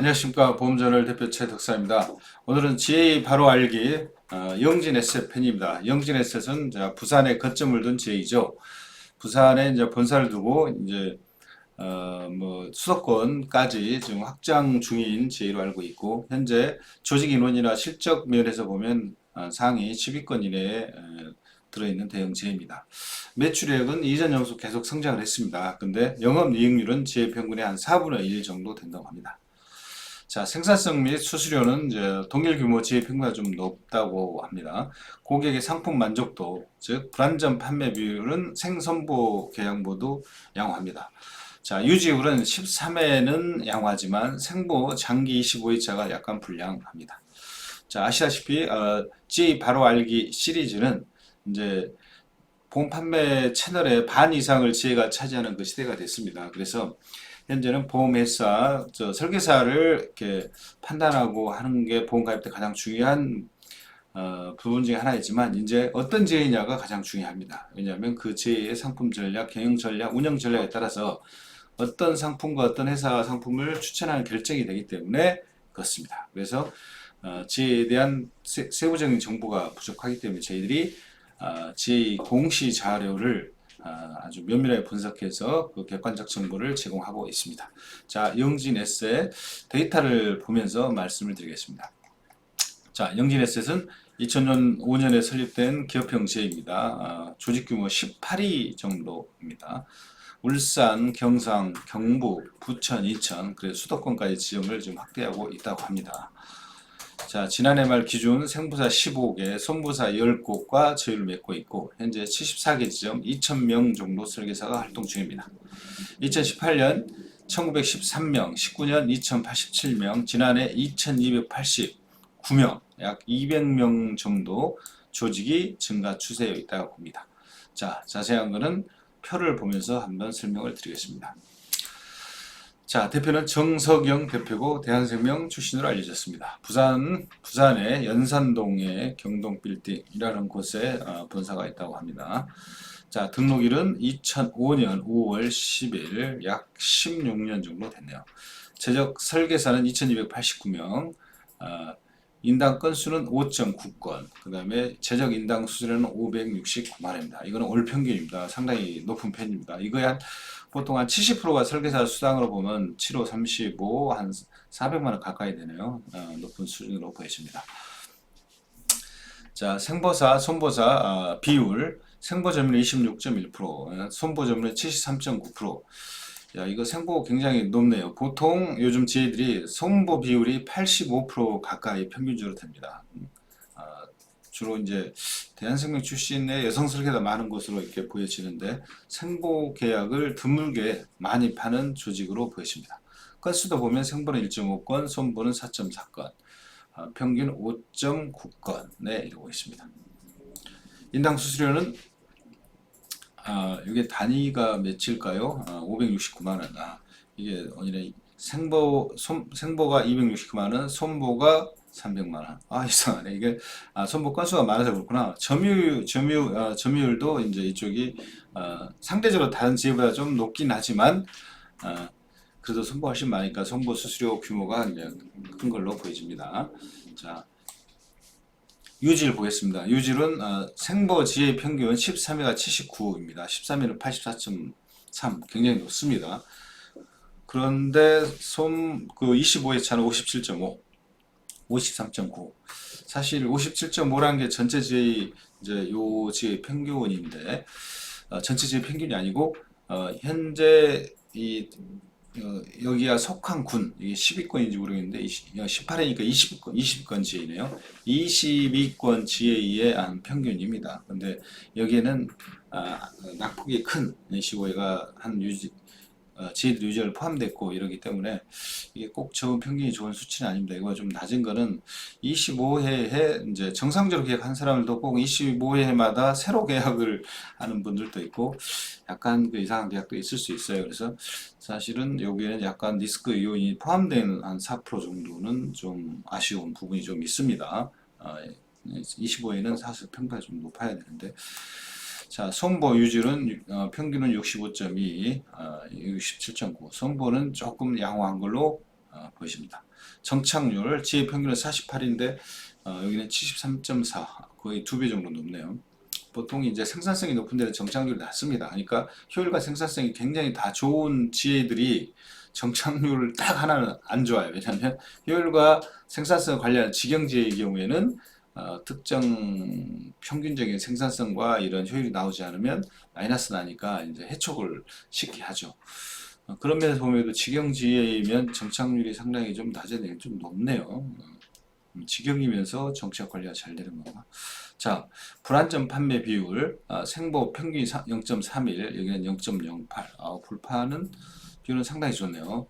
안녕하십니까. 보험저널 대표 최덕사입니다. 오늘은 GA 바로 알기 영진 에셋 편입니다. 영진 에셋은 부산에 거점을 둔 GA죠. 부산에 이제 본사를 두고 이제 뭐 수도권까지 지금 확장 중인 GA로 알고 있고, 현재 조직 인원이나 실적 면에서 보면 상위 10위권 이내에 들어있는 대형 GA입니다. 매출액은 이전 연속 계속 성장을 했습니다. 근데 영업이익률은 GA 평균의 한 4분의 1 정도 된다고 합니다. 자, 생산성 및 수수료는 이제 동일 규모 GA 평균보다 좀 높다고 합니다. 고객의 상품 만족도, 즉 불안전 판매 비율은 생선보 계약 모두 양호합니다. 자, 유지율은 13회는 양호하지만 생보 장기 25회차가 약간 불량합니다. 자, 아시다시피 GA 바로 알기 시리즈는 이제 보험 판매 채널의 반 이상을 GA가 차지하는 그 시대가 됐습니다. 그래서 현재는 보험회사, 설계사를 이렇게 판단하고 하는 게 보험 가입 때 가장 중요한 부분 중에 하나이지만, 이제 어떤 제의냐가 가장 중요합니다. 왜냐하면 그 제의의 상품 전략, 경영 전략, 운영 전략에 따라서 어떤 상품과 어떤 회사 상품을 추천하는 결정이 되기 때문에 그렇습니다. 그래서 제의에 대한 세부적인 정보가 부족하기 때문에 저희들이 제의 공시 자료를 아주 면밀하게 분석해서 그 객관적 정보를 제공하고 있습니다. 자, 영진에셋 데이터를 보면서 말씀을 드리겠습니다. 자, 영진에셋은 2000년 5년에 설립된 기업형 제입니다. 조직 규모 18위 정도입니다. 울산, 경상, 경북, 부천, 인천, 그래서 수도권까지 지점을 지금 확대하고 있다고 합니다. 자, 지난해 말 기준 생부사 15개, 손부사 10곳과 저희를 맺고 있고, 현재 74개 지점 2,000명 정도 설계사가 활동 중입니다. 2018년 1913명, 19년 2087명, 지난해 2289명, 약 200명 정도 조직이 증가 추세에 있다고 봅니다. 자, 자세한 것은 표를 보면서 한번 설명을 드리겠습니다. 자, 대표는 정석영 대표고 대한생명 출신으로 알려졌습니다. 부산의 연산동의 경동빌딩이라는 곳에 본사가 있다고 합니다. 자, 등록일은 2005년 5월 10일, 약 16년 정도 됐네요. 제적 설계사는 2289명, 인당 건수는 5.9건, 그 다음에 제적 인당 수수료는 569만 원입니다. 이거는 올 평균입니다. 상당히 높은 편입니다. 이거에 보통 한 70%가 설계사 수당으로 보면 7호 35, 한 400만 원 가까이 되네요. 높은 수준으로 보여집니다. 자, 생보사, 손보사 비율, 생보 점유율 26.1%, 손보 점유율 73.9%. 야, 이거 생보 굉장히 높네요. 보통 요즘 GA들이 손보 비율이 85% 가까이 평균적으로 됩니다. 주로 이제 대한생명 출신의 여성 설계가 많은 것으로 이렇게 보여지는데, 생보 계약을 드물게 많이 파는 조직으로 보여집니다. 건수도 보면 생보는 1.5건, 손보는 4.4건, 평균 5.9건에 이루고 있습니다. 인당 수수료는 이게 단위가 몇일까요? 569만 원. 이게 아니라 생보가 269만 원, 손보가 300만 원. 이상하네. 이게 손보 건수가 많아서 그렇구나. 점유율도 이제 이쪽이 상대적으로 다른 지역보다 좀 높긴 하지만 그래도 손보가 훨씬 많으니까 손보 수수료 규모가 이제 큰 걸로 보여집니다. 자, 유질 보겠습니다. 유질은 생보 GA 평균 13회가 79입니다. 13회는 84.3, 굉장히 높습니다. 그런데 그 25회 차는 57.5, 53.9. 사실 57.5라는 게 전체 GA 이제 요 GA 평균인데, 전체 GA 평균이 아니고 현재 여기가 속한 군, 이게 10위권인지 모르겠는데 18회니까 20위권 GA네요. 20위권 GA의 평균입니다. 근데 여기에는 낙폭이 큰 25회가 한 GA들 유저를 포함됐고 이러기 때문에 이게 꼭 적은 평균이 좋은 수치는 아닙니다. 이거 좀 낮은 거는 25회에 이제 정상적으로 계약한 사람들도 꼭 25회마다 새로 계약을 하는 분들도 있고, 약간 그 이상한 계약도 있을 수 있어요. 그래서 사실은 여기에는 약간 리스크 요인이 포함된 한 4% 정도는 좀 아쉬운 부분이 좀 있습니다. 25회는 사실 평가가 좀 높아야 되는데. 자, 손보 유질은 평균은 65.2, 67.9. 손보는 조금 양호한 걸로 보여집니다. 정착률 지혜 평균은 48인데 여기는 73.4, 거의 2배 정도 높네요. 보통 이제 생산성이 높은 데는 정착률이 낮습니다. 그러니까 효율과 생산성이 굉장히 다 좋은 지혜들이 정착률 딱 하나는 안 좋아요. 왜냐하면 효율과 생산성 관련한 직영지혜의 경우에는 특정 평균적인 생산성과 이런 효율이 나오지 않으면 마이너스 나니까 이제 해촉을 쉽게 하죠. 그런 면에서 보면 직영지혜이면 정착률이 상당히 좀 낮은, 좀 높네요. 직영이면서 정책 관리가 잘 되는 건가? 자, 불안전 판매 비율, 생보 평균이 0.31, 여기는 0.08. 불판은 비율은 상당히 좋네요.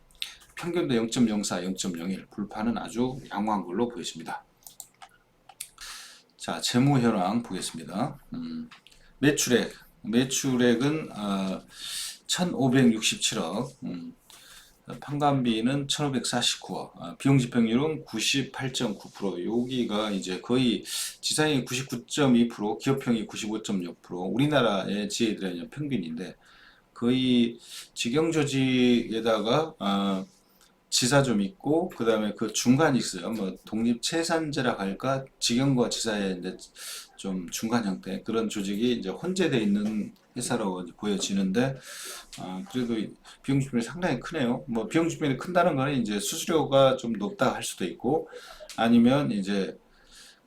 평균도 0.04, 0.01. 불판은 아주 양호한 걸로 보여집니다. 자, 재무 현황 보겠습니다. 매출액은 1,567억. 판관비는 1,549억, 비용 집행률은 98.9%, 여기가 이제 거의 지사형이 99.2%, 기업형이 95.6%, 우리나라의 지혜들의 평균인데 거의 직영조직에다가 지사 좀 있고 그 다음에 그 중간이 있어요. 뭐 독립체산제라 할까, 직영과 지사의 이제 좀 중간 형태 그런 조직이 이제 혼재되어 있는 회사로 보여지는데 그래도 비용 지표이 상당히 크네요. 뭐 비용 지표이 큰다는 거는 이제 수수료가 좀 높다 할 수도 있고 아니면 이제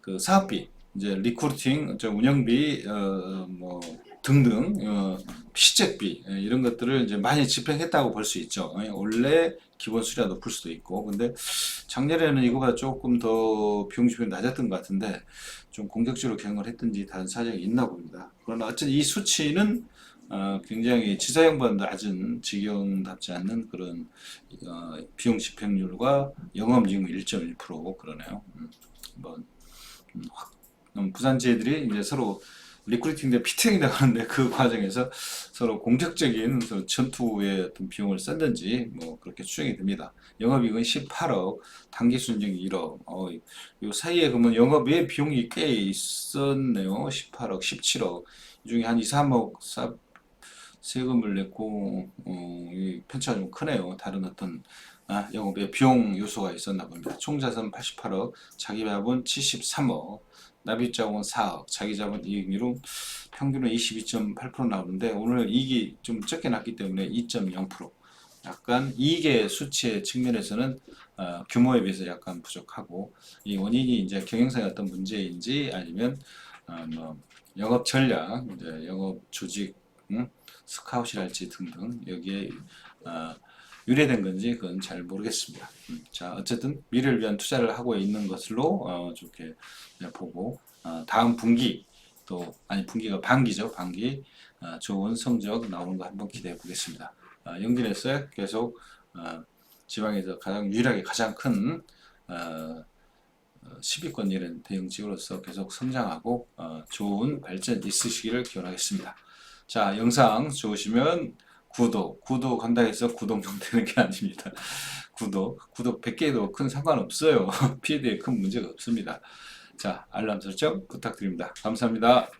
그 사업비, 이제 리크루팅, 운영비, 뭐 등등 시책비 이런 것들을 이제 많이 집행했다고 볼 수 있죠. 원래 기본 수리가 높을 수도 있고, 근데 작년에는 이거보다 조금 더 비용 지표가 낮았던 것 같은데 좀 공격적으로 경영을 했든지 다른 사정이 있나 봅니다. 그러나 어쨌든 이 수치는 굉장히 지사형보다 낮은 직영답지 않는 그런 비용 집행률과 영업이익률 1.1% 그러네요. 부산지혜들이 이제 서로 리크루팅 대 피팅이 나가는데 그 과정에서 서로 공격적인 서로 전투의 어떤 비용을 썼는지 뭐 그렇게 추정이 됩니다. 영업이익은 18억, 당기순이익 1억. 요 사이에 그러면 영업외 비용이 꽤 있었네요. 18억, 17억. 이 중에 한 2, 3억 세금을 냈고 이 편차가 좀 크네요. 다른 어떤 영업외 비용 요소가 있었나 봅니다. 총자산 88억, 자기자본 73억, 납입자본 4억, 자기자본 이익률은 평균은 22.8% 나오는데 오늘 이익이 좀 적게 났기 때문에 2.0%. 약간 이익의 수치의 측면에서는 규모에 비해서 약간 부족하고, 이 원인이 이제 경영상의 어떤 문제인지 아니면 뭐 영업 전략, 이제 영업 조직, 스카웃이랄지 등등 여기에 유래된 건지 그건 잘 모르겠습니다. 자, 어쨌든 미래를 위한 투자를 하고 있는 것으로 좋게 보고 다음 분기 또 아니 분기가 반기죠. 반기 좋은 성적 나오는 거 한번 기대해 보겠습니다. 영진에서 계속 지방에서 가장 유일하게 가장 큰 10위권 이런 대형지구로서 계속 성장하고 좋은 발전 있으시기를 기원하겠습니다. 자, 영상 좋으시면 구독 한다 해서 구독용 되는 게 아닙니다. 구독 100개도 큰 상관없어요. 피해에 큰 문제가 없습니다. 자, 알람 설정 부탁드립니다. 감사합니다.